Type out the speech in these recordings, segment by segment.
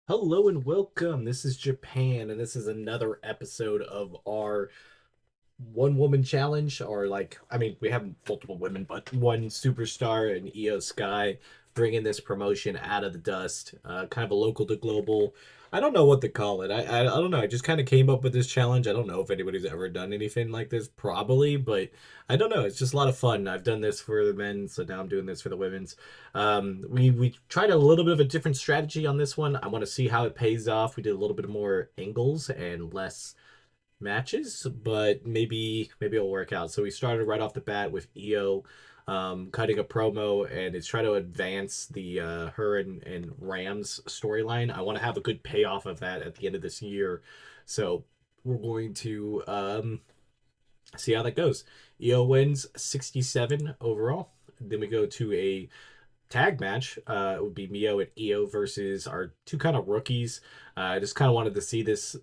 Hello and welcome. This is Japan, and this is another episode of our one woman challenge. Or, we have multiple women, but one superstar and Io Sky bringing this promotion out of the dust. Kind of a local to global. I don't know what to call it. I don't know. I just kind of came up with this challenge. I don't know if anybody's ever done anything like this, probably, but I don't know. It's just a lot of fun. I've done this for the men, so now I'm doing this for the women's. We tried a little bit of a different strategy on this one. I want to see how it pays off. We did a little bit more angles and less matches, but maybe it'll work out. So we started right off the bat with Io cutting a promo, and it's trying to advance the her and Rams storyline. I want to have a good payoff of that at the end of this year. So we're going to see how that goes. Io wins 67 overall. Then we go to a tag match. It would be Mio and Io versus our two kind of rookies. I just kind of wanted to see this,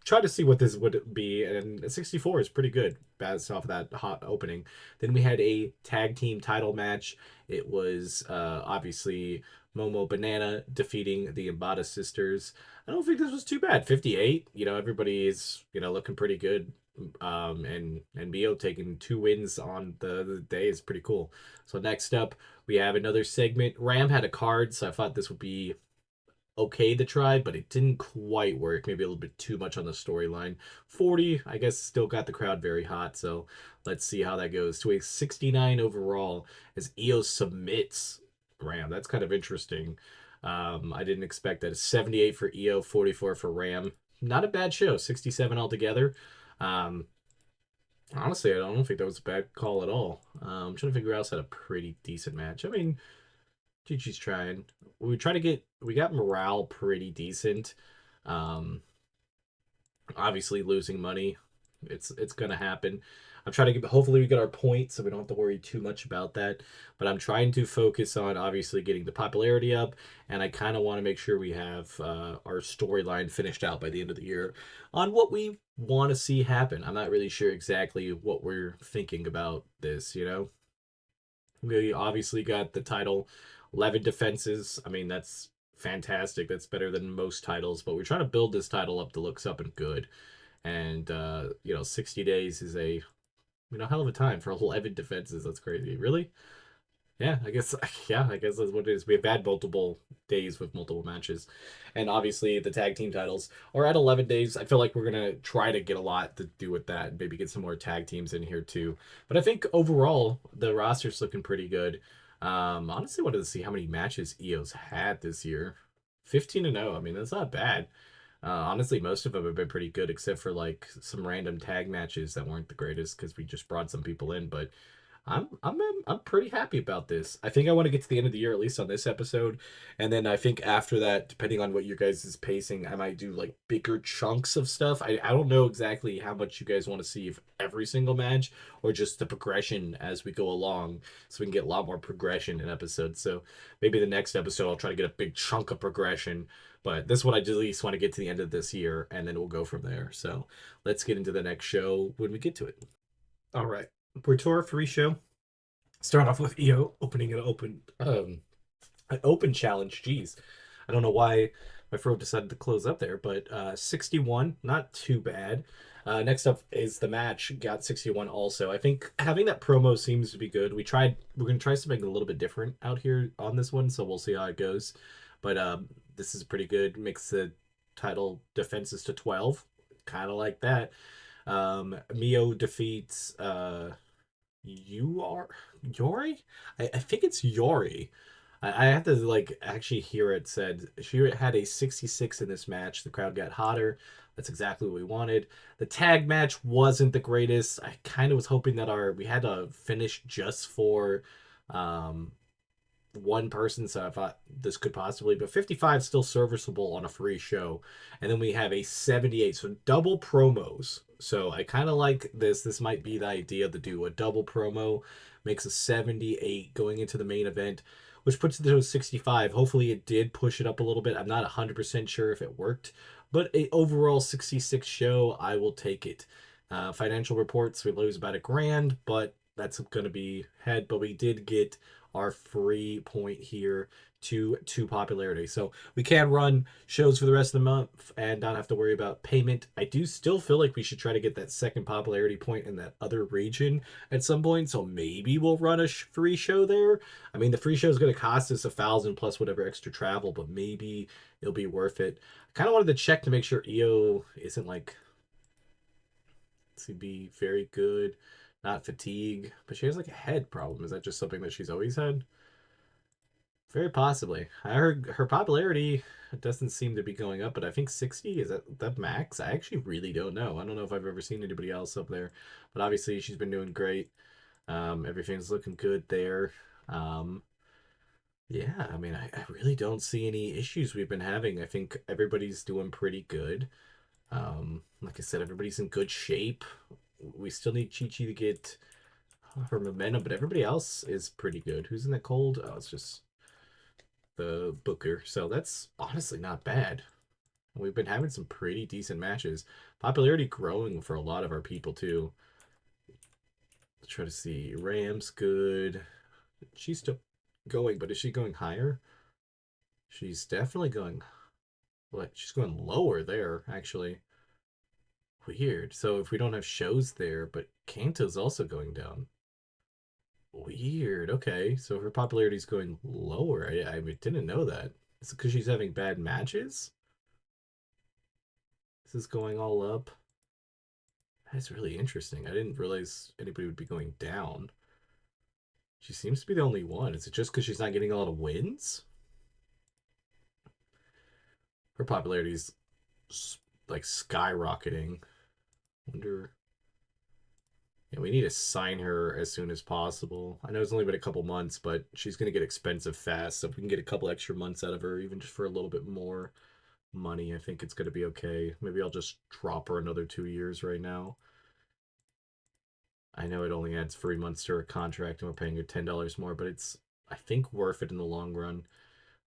try to see what this would be, and 64 is pretty good based off of that hot opening. Then we had a tag team title match. It was obviously Momo Banana defeating the Embada sisters. I don't think this was too bad. 58, everybody is looking pretty good. And Mio taking two wins on the day is pretty cool. So next up, we have another segment. Ram had a card, so I thought this would be okay to try, but it didn't quite work. Maybe a little bit too much on the storyline. 40, I guess, still got the crowd very hot. So let's see how that goes. To a 69 overall as Io submits Ram. That's kind of interesting. I didn't expect that. 78 for Io, 44 for Ram. Not a bad show. 67 altogether. Um, Honestly, I don't think that was a bad call at all. I'm trying to figure out else had a pretty decent match. I mean, Gigi's trying. We got morale pretty decent. Um, Obviously losing money, it's gonna happen. I'm trying to get. Hopefully, we get our points, so we don't have to worry too much about that. But I'm trying to focus on obviously getting the popularity up, and I kind of want to make sure we have our storyline finished out by the end of the year on what we want to see happen. I'm not really sure exactly what we're thinking about this. We obviously got the title, 11 defenses. I mean, that's fantastic. That's better than most titles, but we're trying to build this title up to look something good. And 60 days is a hell of a time for 11 defenses. That's crazy. Really? Yeah, I guess. Yeah, I guess that's what it is. We've had multiple days with multiple matches, and obviously the tag team titles are at 11 days. I feel like we're gonna try to get a lot to do with that, and maybe get some more tag teams in here too. But I think overall the roster's looking pretty good. Honestly, wanted to see how many matches EO's had this year. 15-0. I mean, that's not bad. Honestly, most of them have been pretty good, except for like some random tag matches that weren't the greatest because we just brought some people in. But I'm pretty happy about this. I think I want to get to the end of the year at least on this episode, and then I think after that, depending on what you guys' pacing, I might do like bigger chunks of stuff. I don't know exactly how much you guys want to see of every single match or just the progression as we go along, so we can get a lot more progression in episodes. So maybe the next episode I'll try to get a big chunk of progression. But this one I at least want to get to the end of this year, and then we'll go from there. So let's get into the next show when we get to it. All right. Portora free show. Start off with EO opening an open challenge. Jeez, I don't know why my throat decided to close up there, but 61, not too bad. Next up is the match. Got 61 also. I think having that promo seems to be good. We're gonna try something a little bit different out here on this one, so we'll see how it goes. But this is pretty good. Makes the title defenses to 12. Kind of like that. Mio defeats you are Yori? I think it's Yori. I have to like actually hear it said. She had a 66 in this match. The crowd got hotter. That's exactly what we wanted. The tag match wasn't the greatest. I kind of was hoping that our we had a finish just for um one person, so I thought this could possibly, but 55 still serviceable on a free show. And then we have a 78, so double promos. So I kind of like this. This might be the idea to do a double promo, makes a 78 going into the main event, which puts it to a 65. Hopefully, it did push it up a little bit. I'm not 100% sure if it worked, but a overall 66 show, I will take it. Financial reports, we lose about $1,000, but that's going to be head. But we did get our free point here to popularity. So we can run shows for the rest of the month and not have to worry about payment. I do still feel like we should try to get that second popularity point in that other region at some point. So maybe we'll run a free show there. I mean, the free show is going to cost us 1,000 plus whatever extra travel, but maybe it'll be worth it. I kind of wanted to check to make sure EO isn't like to be very good, not fatigue, but she has like a head problem. Is that just something that she's always had? Very possibly. I heard her popularity doesn't seem to be going up, but I think 60 is that max. I actually really don't know. I don't know if I've ever seen anybody else up there, but obviously she's been doing great. Everything's looking good there. Um, yeah, I mean, I really don't see any issues we've been having. I think everybody's doing pretty good. Like I said, everybody's in good shape. We still need Chi Chi to get her momentum, but everybody else is pretty good. Who's in the cold? Oh, it's just the Booker. So that's honestly not bad. We've been having some pretty decent matches. Popularity growing for a lot of our people too. Let's try to see. Rams good. She's still going, but is she going higher? She's definitely going. What? She's going lower there, actually. Weird. So if we don't have shows there, but Kanto's also going down. Weird. Okay. So her popularity is going lower. I didn't know that. Is it because she's having bad matches? This is going all up. That's really interesting. I didn't realize anybody would be going down. She seems to be the only one. Is it just because she's not getting a lot of wins? Her popularity's like skyrocketing. Wonder. Yeah, we need to sign her as soon as possible. I know it's only been a couple months, but she's going to get expensive fast. So if we can get a couple extra months out of her, even just for a little bit more money, I think it's going to be okay. Maybe I'll just drop her another 2 years right now. I know it only adds 3 months to her contract and we're paying her $10 more, but it's, I think, worth it in the long run.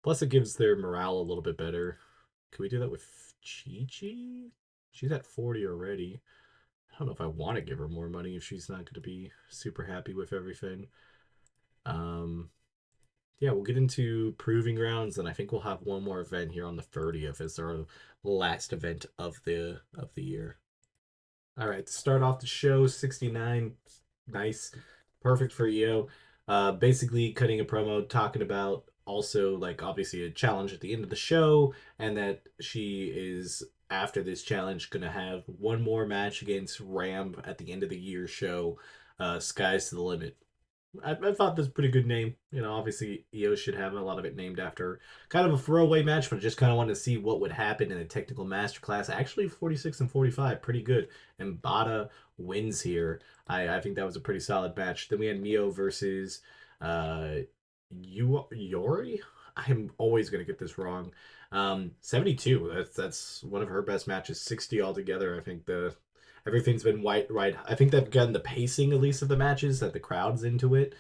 Plus, it gives their morale a little bit better. Can we do that with Chi Chi? She's at 40 already. I don't know if I want to give her more money if she's not going to be super happy with everything. Um, yeah, we'll get into proving grounds, and I think we'll have one more event here on the 30th as our last event of the year. All right, to start off the show, 69, nice, perfect for EO. Basically cutting a promo talking about also like obviously a challenge at the end of the show, and that she is after this challenge gonna have one more match against Ram at the end of the year show. Skies to the limit. I thought this was a pretty good name. You know, obviously EO should have a lot of it named after kind of a throwaway match, but I just kind of wanted to see what would happen in a technical masterclass. Actually, 46 and 45, pretty good. And Bada wins here. I think that was a pretty solid match. Then we had Mio versus uh Yori. I'm always gonna get this wrong. 72. That's one of her best matches. 60 altogether. I think the everything's been white right. I think they've gotten the pacing at least of the matches that the crowd's into it.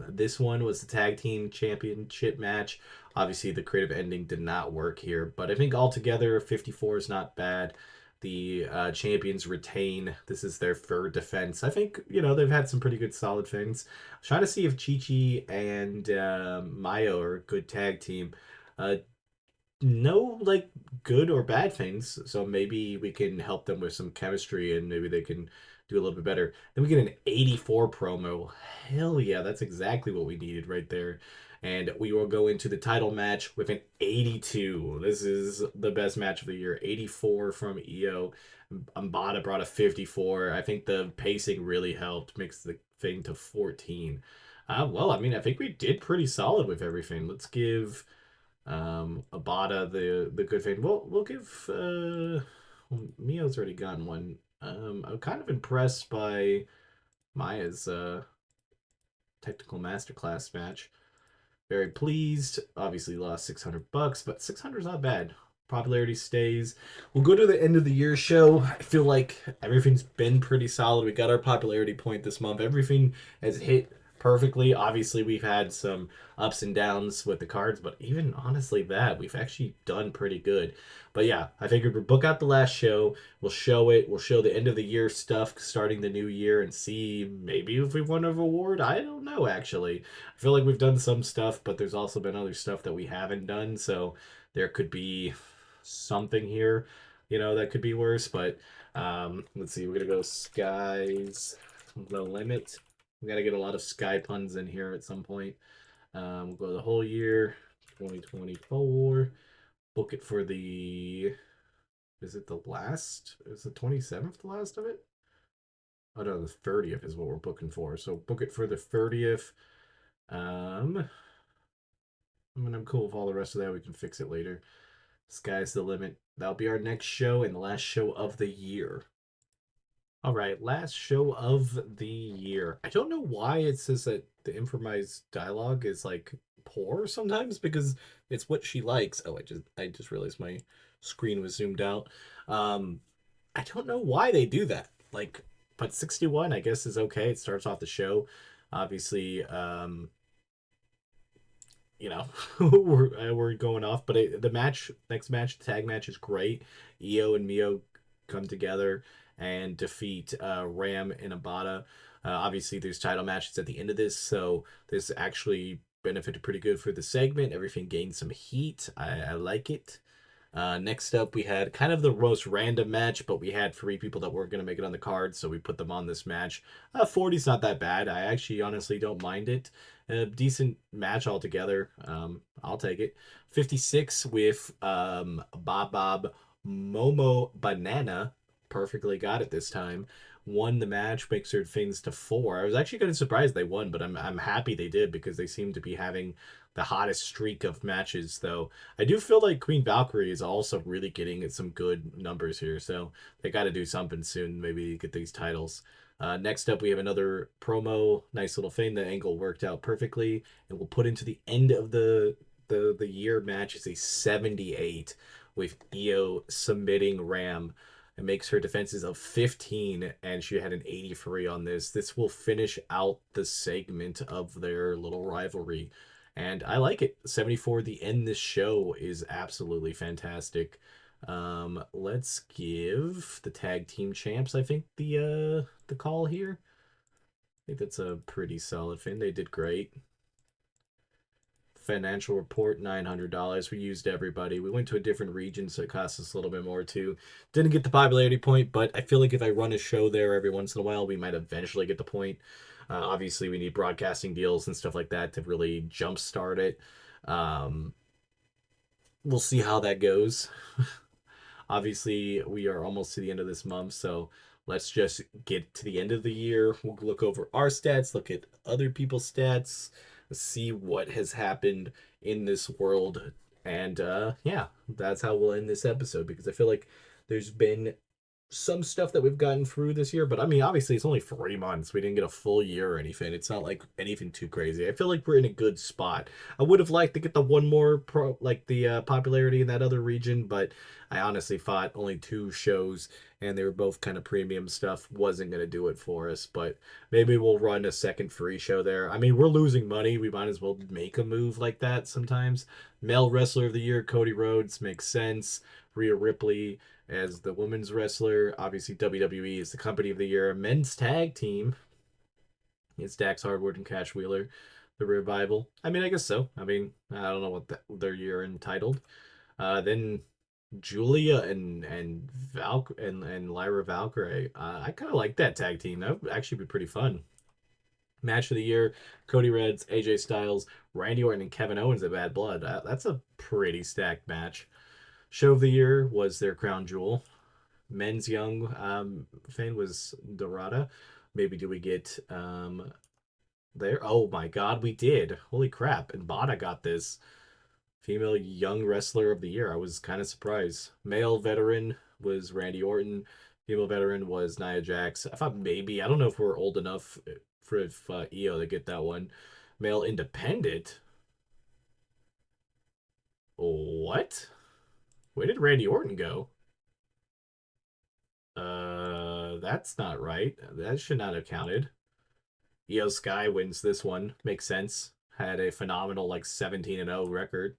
This one was the tag team championship match. Obviously, the creative ending did not work here, but I think altogether 54 is not bad. The champions retain. This is their third defense. I think they've had some pretty good solid things. Trying to see if Chi Chi and Mayo are a good tag team. Uh, no like good or bad things, so maybe we can help them with some chemistry and maybe they can do a little bit better. Then we get an 84 promo. Hell yeah, that's exactly what we needed right there. And we will go into the title match with an 82. This is the best match of the year. 84 from EO. Ambata brought a 54. I think the pacing really helped mix the thing to 14. Well, I mean, I think we did pretty solid with everything. Let's give Abada the good thing. We'll give well, Mio's already gotten one. I'm kind of impressed by Maya's technical masterclass match. Very pleased. Obviously lost $600, but 600 is not bad. Popularity stays. We'll go to the end of the year show. I feel like everything's been pretty solid. We got our popularity point this month. Everything has hit perfectly. Obviously, we've had some ups and downs with the cards, but even honestly, that we've actually done pretty good. But yeah, I figured we'll book out the last show. We'll show it. We'll show the end of the year stuff starting the new year and see maybe if we won an award. I don't know, actually. I feel like we've done some stuff, but there's also been other stuff that we haven't done. So there could be something here, that could be worse. But let's see. We're going to go skies the limit. We got to get a lot of sky puns in here at some point. We'll go the whole year, 2024. Book it for the. Is it the last? Is the 27th the last of it? Oh no, the 30th is what we're booking for. So book it for the 30th. Um, I mean, I'm cool with all the rest of that. We can fix it later. Sky's the limit. That'll be our next show and the last show of the year. All right, last show of the year. I don't know why it says that the improvised dialogue is like poor sometimes because it's what she likes. Oh, I just realized my screen was zoomed out. Um, I don't know why they do that. Like, but 61 I guess is okay. It starts off the show. Obviously, we're going off, but the next match, the tag match is great. Io and Mio come together and defeat Ram and Abada. Obviously, there's title matches at the end of this, so this actually benefited pretty good for the segment. Everything gained some heat. I like it. Next up, we had kind of the most random match, but we had three people that weren't going to make it on the card, so we put them on this match. 40's not that bad. I actually honestly don't mind it. A decent match altogether. I'll take it. 56 with Bob Momo Banana. Perfectly got it this time. Won the match, makes her things to 4. I was actually kind of surprised they won, but I'm happy they did because they seem to be having the hottest streak of matches, though. I do feel like Queen Valkyrie is also really getting some good numbers here, so they got to do something soon. Maybe get these titles. Next up, we have another promo. Nice little thing. The angle worked out perfectly, and we'll put into the end of the year match is a 78 with Io submitting Ram. It makes her defenses of 15, and she had an 83 on this. This will finish out the segment of their little rivalry. And I like it. 74, the end this show is absolutely fantastic. Let's give the tag team champs, I think, the call here. I think that's a pretty solid thing. They did great. Financial report, $900. We used everybody. We went to a different region, so it cost us a little bit more too. Didn't get the popularity point, but I feel like if I run a show there every once in a while, we might eventually get the point. Obviously, we need broadcasting deals and stuff like that to really jumpstart it. Um, we'll see how that goes. Obviously, we are almost to the end of this month, so let's just get to the end of the year. We'll look over our stats, look at other people's stats, see what has happened in this world. And yeah, that's how we'll end this episode because I feel like there's been some stuff that we've gotten through this year, but I mean, obviously, it's only 3 months. We didn't get a full year or anything. It's not like anything too crazy. I feel like we're in a good spot. I would have liked to get the one more like the popularity in that other region, but I honestly thought only 2 shows and they were both kind of premium stuff wasn't going to do it for us. But maybe we'll run a second free show there. I mean, we're losing money. We might as well make a move like that sometimes. Male Wrestler of the Year, Cody Rhodes makes sense. Rhea Ripley as the women's wrestler. Obviously, WWE is the company of the year. Men's tag team is Dax Hardwood and Cash Wheeler. The Revival. I mean, I guess so. I mean, I don't know what their year entitled. Then Julia and Lyra Valkyrie. I kind of like that tag team. That would actually be pretty fun. Match of the year: Cody Rhodes, AJ Styles, Randy Orton, and Kevin Owens at Bad Blood. That's a pretty stacked match. Show of the year was their crown jewel. Men's young fan was Dorada. Maybe do we get there? Oh my god, we did. Holy crap. And Bada got this. Female young wrestler of the year. I was kind of surprised. Male veteran was Randy Orton. Female veteran was Nia Jax. I thought maybe, I don't know if we're old enough for if Io to get that one. Male independent. What? Where did Randy Orton go? That's not right. That should not have counted. Io Sky wins this one. Makes sense. Had a phenomenal like 17-0 record.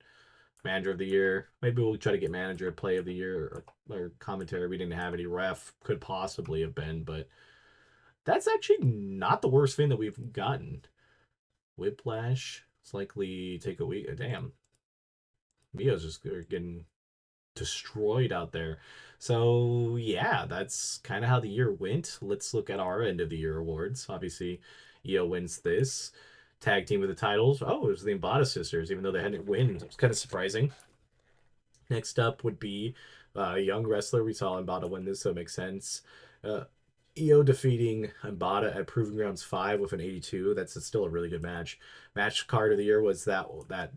Manager of the year. Maybe we'll try to get manager play of the year or commentary. We didn't have any ref. Could possibly have been, but that's actually not the worst thing that we've gotten. Whiplash. It's likely take a week. Damn. Mio's just getting destroyed out there. So yeah, that's kind of how the year went. Let's look at our end of the year awards. Obviously, Io wins this tag team with the titles. Oh, it was the Embata sisters, even though they hadn't win. It's kind of surprising. Next up would be a young wrestler. We saw Embata win this, so it makes sense. Uh, Io defeating Embata at Proving Grounds 5 with an 82. That's still a really good match. Match card of the year was that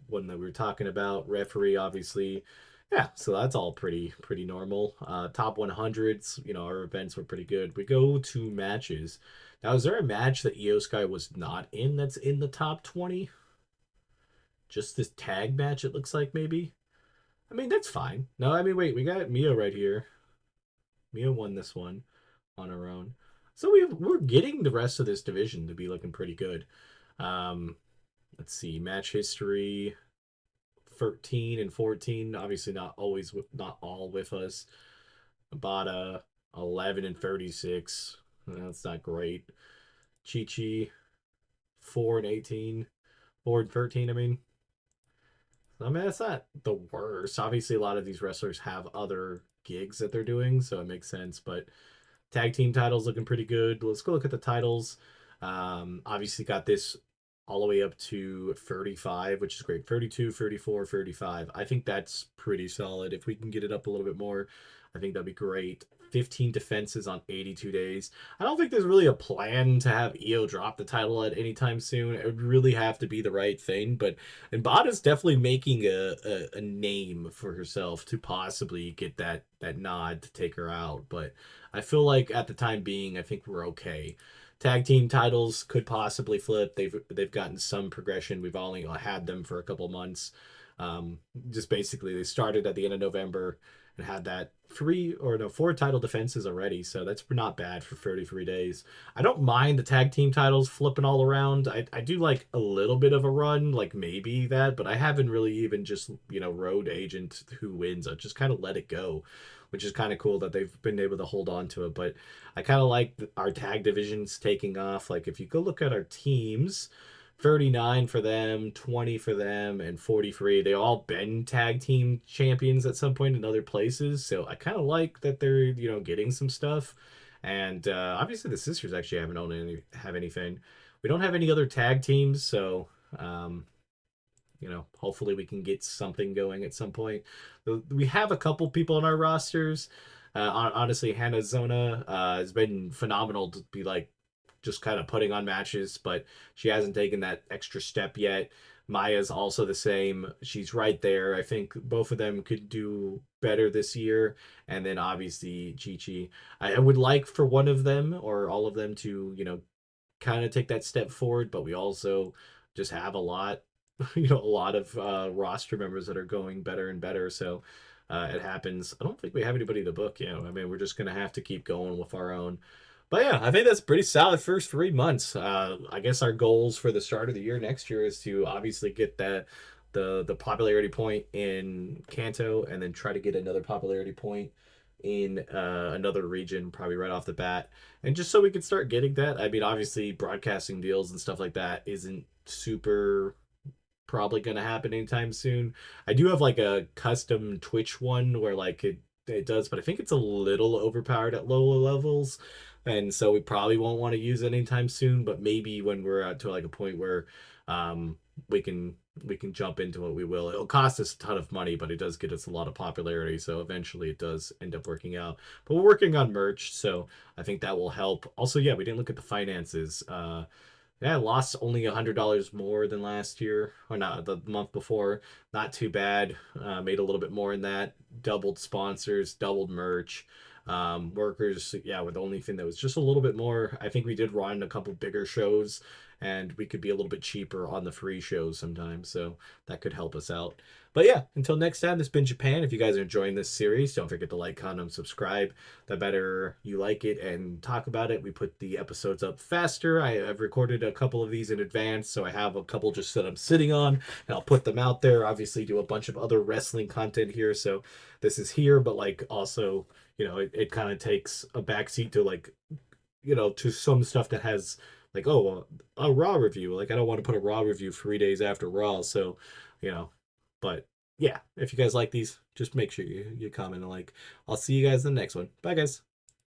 one that we were talking about. Referee, obviously. Yeah, so that's all pretty normal. Top 100s, our events were pretty good. We go to matches. Now, is there a match that Io Sky was not in that's in the top 20? Just this tag match, it looks like, maybe? I mean, that's fine. No, I mean, wait, we got Mia right here. Mia won this one on her own. So we're getting the rest of this division to be looking pretty good. Um, let's see, match history 13 and 14. Obviously, not all with us. Bada 11 and 36. That's not great. Chi Chi 4 and 18. 4 and 13, I mean. I mean, that's not the worst. Obviously, a lot of these wrestlers have other gigs that they're doing, so it makes sense. But tag team titles looking pretty good. Let's go look at the titles. Obviously, got this all the way up to 35, which is great. 32, 34, 35. I think that's pretty solid. If we can get it up a little bit more, I think that'd be great. 15 defenses on 82 days. I don't think there's really a plan to have Io drop the title at any time soon. It would really have to be the right thing, but Embada's definitely making a name for herself to possibly get that nod to take her out. But I feel like at the time being, I think we're okay. Tag team titles could possibly flip. They've gotten some progression. We've only had them for a couple months. Just basically, they started at the end of November and had that four title defenses already. So that's not bad for 33 days. I don't mind the tag team titles flipping all around. I do like a little bit of a run, like maybe that, but I haven't really even just, road agent who wins. I just kind of let it go, which is kind of cool that they've been able to hold on to it. But I kind of like our tag divisions taking off. Like if you go look at our teams, 39 for them, 20 for them, and 43. They all been tag team champions at some point in other places. So I kind of like that they're, getting some stuff. And obviously the sisters actually have anything. We don't have any other tag teams, so um, hopefully we can get something going at some point. We have a couple people on our rosters. Honestly, Hannah Zona has been phenomenal to be like just kind of putting on matches, but she hasn't taken that extra step yet. Maya's also the same. She's right there. I think both of them could do better this year. And then obviously Chi Chi. I would like for one of them or all of them to, kind of take that step forward, but we also just have a lot, a lot of roster members that are going better and better. So it happens. I don't think we have anybody in the book. I mean, we're just gonna have to keep going with our own. But yeah, I think that's pretty solid first 3 months. I guess our goals for the start of the year next year is to obviously get the popularity point in Kanto, and then try to get another popularity point in another region, probably right off the bat. And just so we can start getting that, I mean, obviously, broadcasting deals and stuff like that isn't super probably going to happen anytime soon. I do have like a custom Twitch one where like it does, but I think it's a little overpowered at lower levels, and so we probably won't want to use it anytime soon. But maybe when we're at to like a point where um, we can jump into it, we will. It'll cost us a ton of money, but it does get us a lot of popularity. So eventually, it does end up working out. But we're working on merch, so I think that will help. Also, yeah, we didn't look at the finances. Yeah, I lost only $100 more than last year, or not the month before. Not too bad. Made a little bit more in that. Doubled sponsors, doubled merch. Workers, yeah, with the only thing that was just a little bit more. I think we did run a couple bigger shows, and we could be a little bit cheaper on the free shows sometimes, so that could help us out. But yeah, until next time, this has been Japan. If you guys are enjoying this series, don't forget to like, comment, and subscribe. The better you like it and talk about it, we put the episodes up faster. I've recorded a couple of these in advance, so I have a couple just that I'm sitting on, and I'll put them out there. Obviously, do a bunch of other wrestling content here, so this is here, but like also, it kind of takes a backseat to like, to some stuff that has like, oh, a Raw review. Like, I don't want to put a Raw review 3 days after Raw, so you know. But yeah, if you guys like these, just make sure you comment and like. I'll see you guys in the next one. Bye, guys.